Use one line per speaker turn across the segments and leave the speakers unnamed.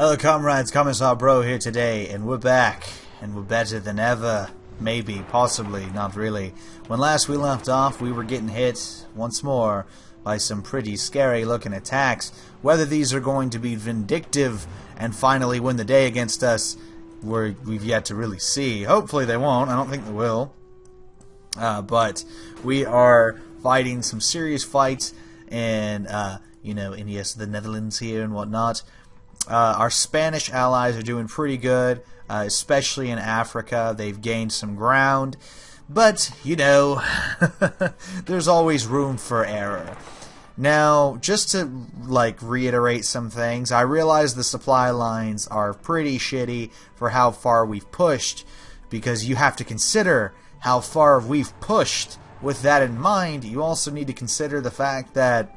Hello comrades, Commissar Bro here today, and we're back, and we're better than ever. Maybe, possibly, not really. When last we left off, we were getting hit, once more, by some pretty scary looking attacks. Whether these are going to be vindictive and finally win the day against us, we've yet to really see. Hopefully they won't, I don't think they will. But we are fighting some serious fights, and, in yes, the Netherlands here and whatnot. Our Spanish allies are doing pretty good, especially in Africa. They've gained some ground, but, there's always room for error. Now, just to, reiterate some things, I realize the supply lines are pretty shitty for how far we've pushed, because you have to consider how far we've pushed. With that in mind, you also need to consider the fact that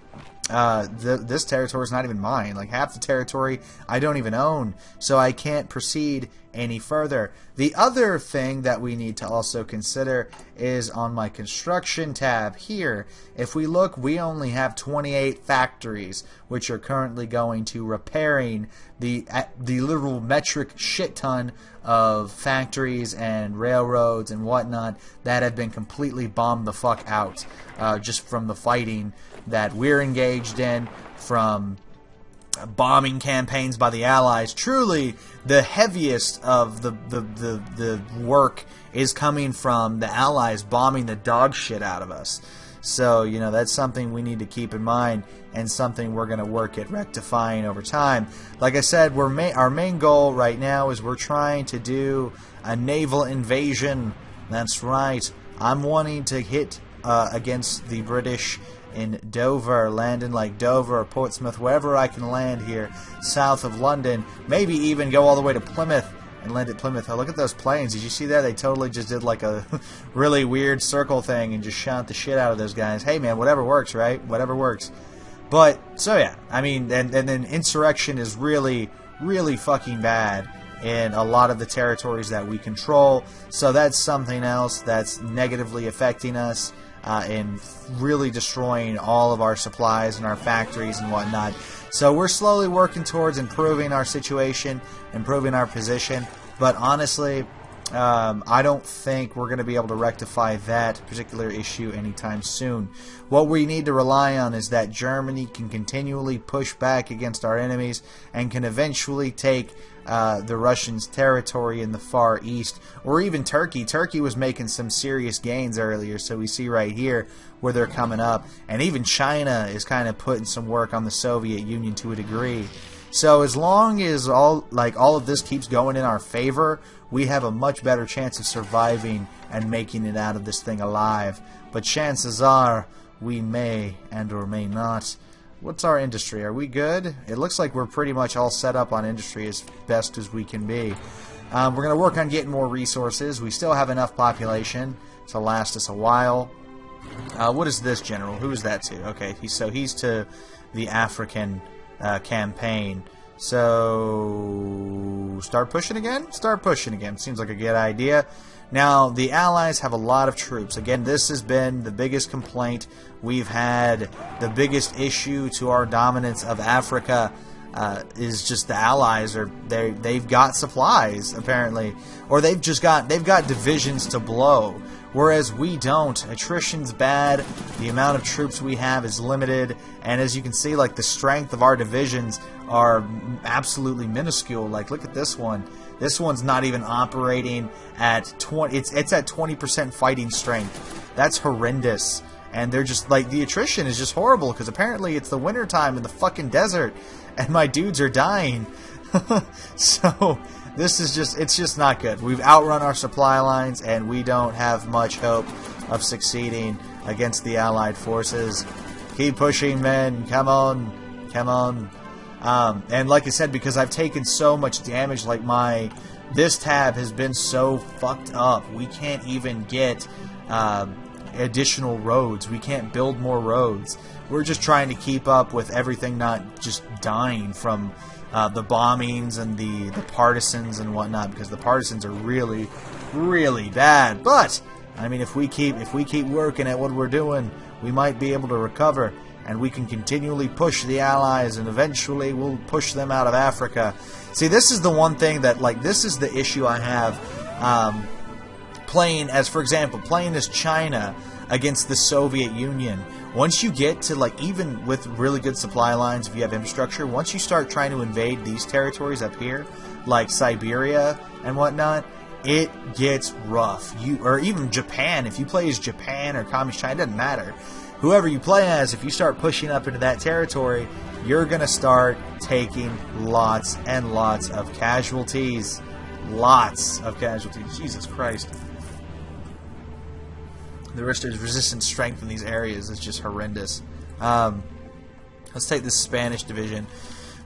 this territory is not even mine. Like, half the territory I don't even own, so I can't proceed any further. The other thing that we need to also consider is on my construction tab here. If we look, we only have 28 factories, which are currently going to repairing the literal metric shit ton of factories and railroads and whatnot that have been completely bombed the fuck out, just from the fighting that we're engaged in, from bombing campaigns by the Allies. Truly, the heaviest of the work is coming from the Allies bombing the dog shit out of us. So, that's something we need to keep in mind, and something we're going to work at rectifying over time. Like I said, our main goal right now is we're trying to do a naval invasion. That's right. I'm wanting to hit against the British in Dover, land in like Dover or Portsmouth, wherever I can land here, south of London. Maybe even go all the way to Plymouth and land at Plymouth. Oh, look at those planes. Did you see that? They totally just did like a really weird circle thing and just shot the shit out of those guys. Hey man, whatever works, right? Whatever works. But, so yeah, I mean, and then insurrection is really, really fucking bad in a lot of the territories that we control. So that's something else that's negatively affecting us. And really destroying all of our supplies and our factories and whatnot. So we're slowly working towards improving our situation, improving our position, but honestly, I don't think we're going to be able to rectify that particular issue anytime soon. What we need to rely on is that Germany can continually push back against our enemies and can eventually take the Russians' territory in the Far East, or even Turkey. Turkey was making some serious gains earlier, so we see right here where they're coming up. And even China is kind of putting some work on the Soviet Union to a degree. So as long as all of this keeps going in our favor, we have a much better chance of surviving and making it out of this thing alive. But chances are we may and or may not. What's our industry? Are we good? It looks like we're pretty much all set up on industry as best as we can be. We're going to work on getting more resources. We still have enough population to last us a while. What is this general? Who is that to? Okay, he's to the African campaign. So, start pushing again? Start pushing again. Seems like a good idea. Now, the Allies have a lot of troops. Again, this has been the biggest complaint we've had. The biggest issue to our dominance of Africa is just the Allies they've got supplies apparently, or they've got divisions to blow, whereas we don't. Attrition's bad. The amount of troops we have is limited, and as you can see, the strength of our divisions are absolutely minuscule. Look at this one. This one's not even operating at 20. It's at 20% fighting strength. That's horrendous. And they're just the attrition is just horrible because apparently it's the winter time in the fucking desert, and my dudes are dying. So this is it's just not good. We've outrun our supply lines, and we don't have much hope of succeeding against the Allied forces. Keep pushing, men. Come on, come on. And like I said, because I've taken so much damage, this tab has been so fucked up, we can't even get additional roads. We can't build more roads. We're just trying to keep up with everything not just dying from the bombings and the partisans and whatnot, because the partisans are really, really bad. But I mean, if we keep working at what we're doing, we might be able to recover. and we can continually push the Allies, and eventually we'll push them out of Africa. See, this is the one thing that, like, this is the issue I have playing as, for example, playing as China against the Soviet Union. Once you get to, like, even with really good supply lines, if you have infrastructure, once you start trying to invade these territories up here, like Siberia and whatnot, it gets rough. Or even Japan, if you play as Japan or Communist China, it doesn't matter. Whoever you play as, if you start pushing up into that territory, you're going to start taking lots and lots of casualties. Lots of casualties. Jesus Christ. The resistance strength in these areas is just horrendous. Let's take this Spanish division,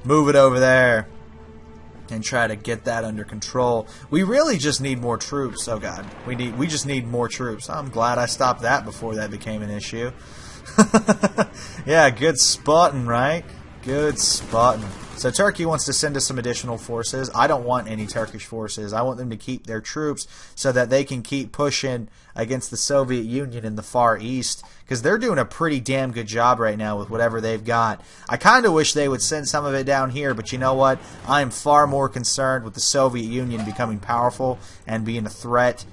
move it over there, and try to get that under control. We really just need more troops. Oh God, we just need more troops. I'm glad I stopped that before that became an issue. Yeah, good spotting, right? Good spotting. So Turkey wants to send us some additional forces. I don't want any Turkish forces. I want them to keep their troops so that they can keep pushing against the Soviet Union in the Far East, because they're doing a pretty damn good job right now with whatever they've got. I kind of wish they would send some of it down here, but you know what? I'm far more concerned with the Soviet Union becoming powerful and being a threat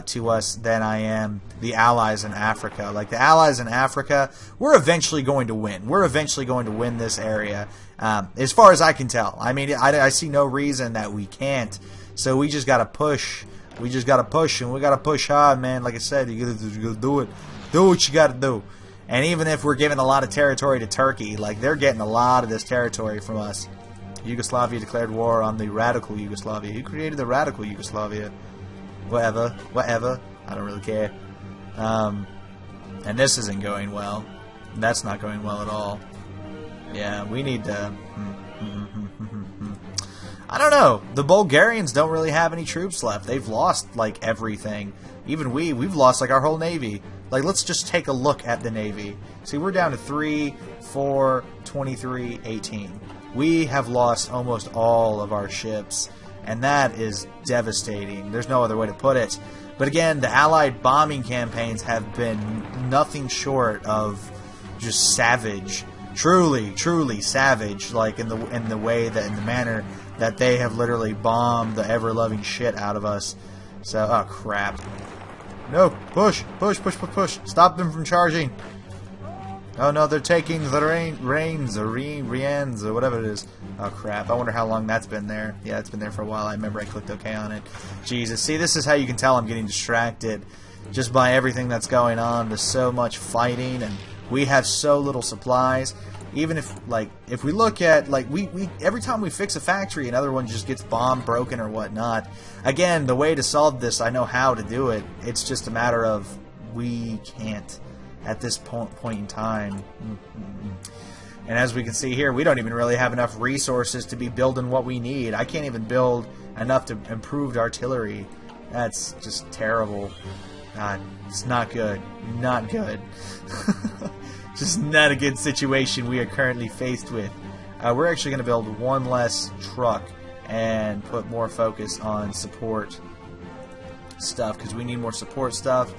to us than I am the Allies in Africa. Like, the Allies in Africa, we're eventually going to win. We're eventually going to win this area, as far as I can tell. I mean, I see no reason that we can't. So we just got to push. We just got to push, and we got to push hard, man. Like I said, you got to do it. Do what you got to do. And even if we're giving a lot of territory to Turkey, like, they're getting a lot of this territory from us. Yugoslavia declared war on the radical Yugoslavia. Who created the radical Yugoslavia? Whatever. I don't really care. And this isn't going well. That's not going well at all. Yeah, we need to... I don't know. The Bulgarians don't really have any troops left. They've lost, like, everything. Even we've lost, like, our whole navy. Like, let's just take a look at the navy. See, we're down to 3, 4, 23, 18. We have lost almost all of our ships. And that is devastating. There's no other way to put it. But again, the Allied bombing campaigns have been nothing short of just savage. Truly, truly savage. Like, in the manner that they have literally bombed the ever-loving shit out of us. So, oh crap. No, push. Stop them from charging. Oh no, they're taking the reins, or reins, or whatever it is. Oh crap, I wonder how long that's been there. Yeah, it's been there for a while. I remember I clicked OK on it. Jesus, see, this is how you can tell I'm getting distracted. Just by everything that's going on. There's so much fighting, and we have so little supplies. Even if, like, if we look at, like, we every time we fix a factory, another one just gets bombed, broken, or whatnot. Again, the way to solve this, I know how to do it. It's just a matter of we can't. At this point in time. And as we can see here, we don't even really have enough resources to be building what we need. I can't even build enough to improve artillery. That's just terrible. God, it's not good. Not good. Just not a good situation we are currently faced with. We're actually going to build one less truck and put more focus on support stuff, because we need more support stuff.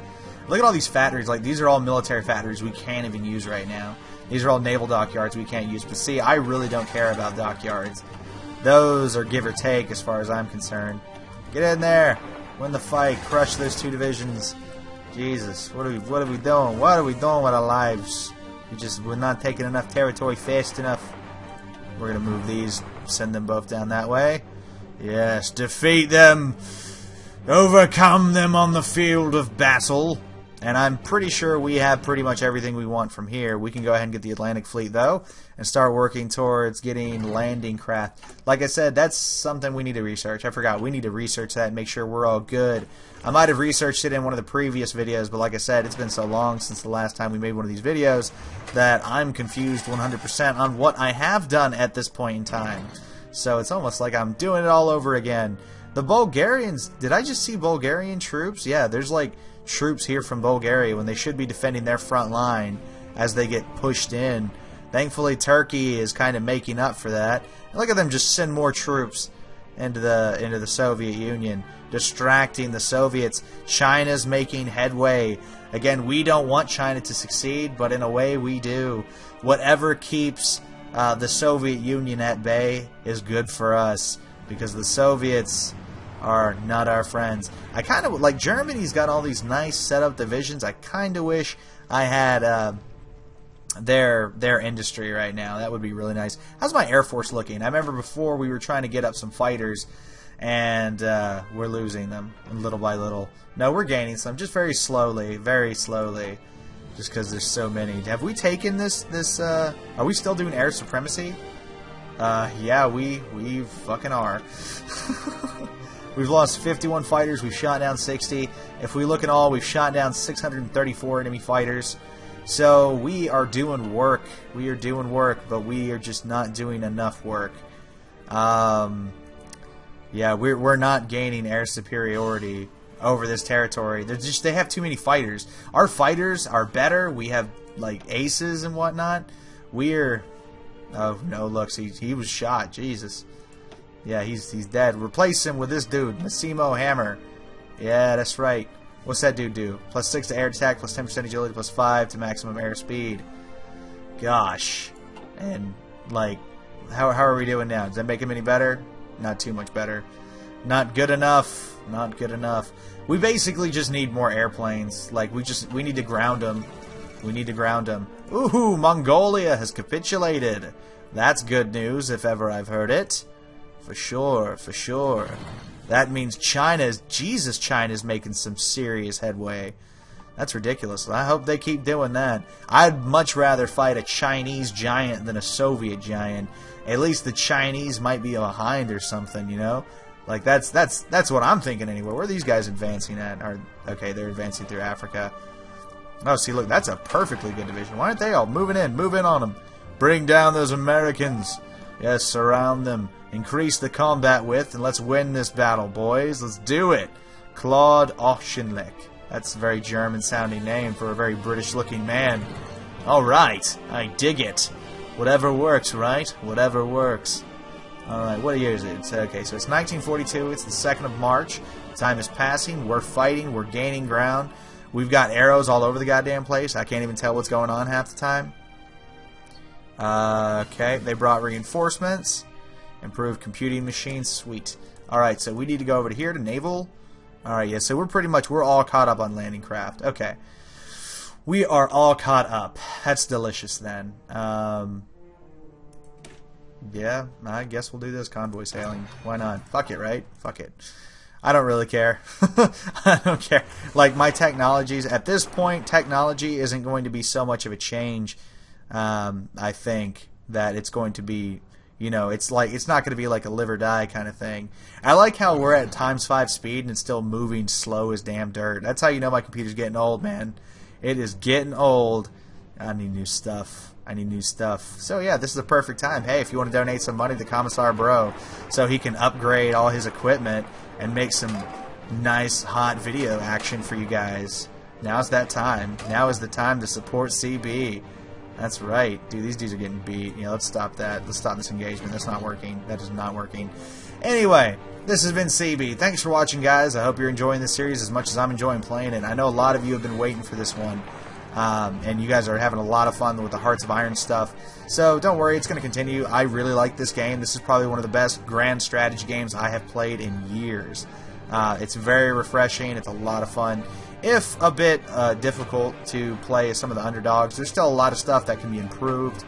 Look at all these factories. Like, these are all military factories we can't even use right now. These are all naval dockyards we can't use. But see, I really don't care about dockyards. Those are give or take as far as I'm concerned. Get in there. Win the fight. Crush those two divisions. Jesus, what are we doing? What are we doing with our lives? We're not taking enough territory fast enough. We're gonna move these. Send them both down that way. Yes, defeat them. Overcome them on the field of battle. And I'm pretty sure we have pretty much everything we want from here. We can go ahead and get the Atlantic Fleet, though, and start working towards getting landing craft. Like I said, that's something we need to research. I forgot. We need to research that and make sure we're all good. I might have researched it in one of the previous videos, but like I said, it's been so long since the last time we made one of these videos that I'm confused 100% on what I have done at this point in time. So it's almost like I'm doing it all over again. The Bulgarians, did I just see Bulgarian troops? Yeah, there's like troops here from Bulgaria when they should be defending their front line as they get pushed in. Thankfully, Turkey is kind of making up for that. And look at them just send more troops. into the Soviet Union, distracting the Soviets. China's making headway. Again, we don't want China to succeed, but in a way we do. Whatever keeps the Soviet Union at bay is good for us, because the Soviets are not our friends. I kind of like Germany's got all these nice set up divisions. I kind of wish I had their industry right now. That would be really nice. How's my Air Force looking? I remember before we were trying to get up some fighters, and we're losing them little by little. No, we're gaining some, just very slowly, just because there's so many. Have we taken this? Are we still doing air supremacy? Yeah, we fucking are. We've lost 51 fighters. We've shot down 60. If we look at all, we've shot down 634 enemy fighters. So we are doing work. We are doing work, but we are just not doing enough work. Yeah, we're not gaining air superiority over this territory. They have too many fighters. Our fighters are better. We have like aces and whatnot. Oh no! Look, he was shot. Jesus. Yeah, he's dead. Replace him with this dude, Massimo Hammer. Yeah, that's right. What's that dude do? +6 to air attack, +10% agility, +5 to maximum air speed. Gosh. And, like, how are we doing now? Does that make him any better? Not too much better. Not good enough. Not good enough. We basically just need more airplanes. Like, we need to ground them. We need to ground them. Ooh, Mongolia has capitulated. That's good news, if ever I've heard it. For sure, for sure. That means China's making some serious headway. That's ridiculous. I hope they keep doing that. I'd much rather fight a Chinese giant than a Soviet giant. At least the Chinese might be behind or something, you know? Like, that's what I'm thinking anyway. Where are these guys advancing at? Okay, they're advancing through Africa. Oh, see, look, that's a perfectly good division. Why aren't they all moving in? Move in on them. Bring down those Americans. Yes, surround them. Increase the combat width, and let's win this battle, boys. Let's do it. Claude Auchinleck. That's a very German-sounding name for a very British-looking man. All right, I dig it. Whatever works, right? Whatever works. All right, what year is it? Okay, so it's 1942. It's the 2nd of March. Time is passing. We're fighting. We're gaining ground. We've got arrows all over the goddamn place. I can't even tell what's going on half the time. Okay, they brought reinforcements. Improved computing machines. Sweet. Alright, so we need to go over to here to Naval. Alright, yeah, so we're all caught up on landing craft. Okay. We are all caught up. That's delicious then. Yeah, I guess we'll do this. Convoy sailing. Why not? Fuck it, right? Fuck it. I don't really care. I don't care. Like, my technologies, at this point, technology isn't going to be so much of a change. I think that it's going to be, you know, it's not going to be like a live or die kind of thing. I like how we're at ×5 speed and it's still moving slow as damn dirt. That's how you know my computer's getting old, man. It is getting old. I need new stuff. I need new stuff. So yeah, this is the perfect time. Hey, if you want to donate some money to Commissar Bro so he can upgrade all his equipment and make some nice hot video action for you guys, now's that time. Now is the time to support CB. That's right. Dude, these dudes are getting beat. You know, let's stop that. Let's stop this engagement. That's not working. That is not working. Anyway, this has been CB. Thanks for watching, guys. I hope you're enjoying this series as much as I'm enjoying playing it. I know a lot of you have been waiting for this one. And you guys are having a lot of fun with the Hearts of Iron stuff. So don't worry, it's going to continue. I really like this game. This is probably one of the best grand strategy games I have played in years. It's very refreshing. It's a lot of fun. If a bit difficult to play as some of the underdogs, there's still a lot of stuff that can be improved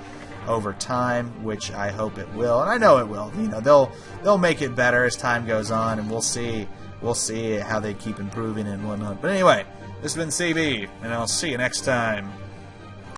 over time, which I hope it will, and I know it will. You know, they'll make it better as time goes on, and we'll see how they keep improving and whatnot. But anyway, this has been CB, and I'll see you next time.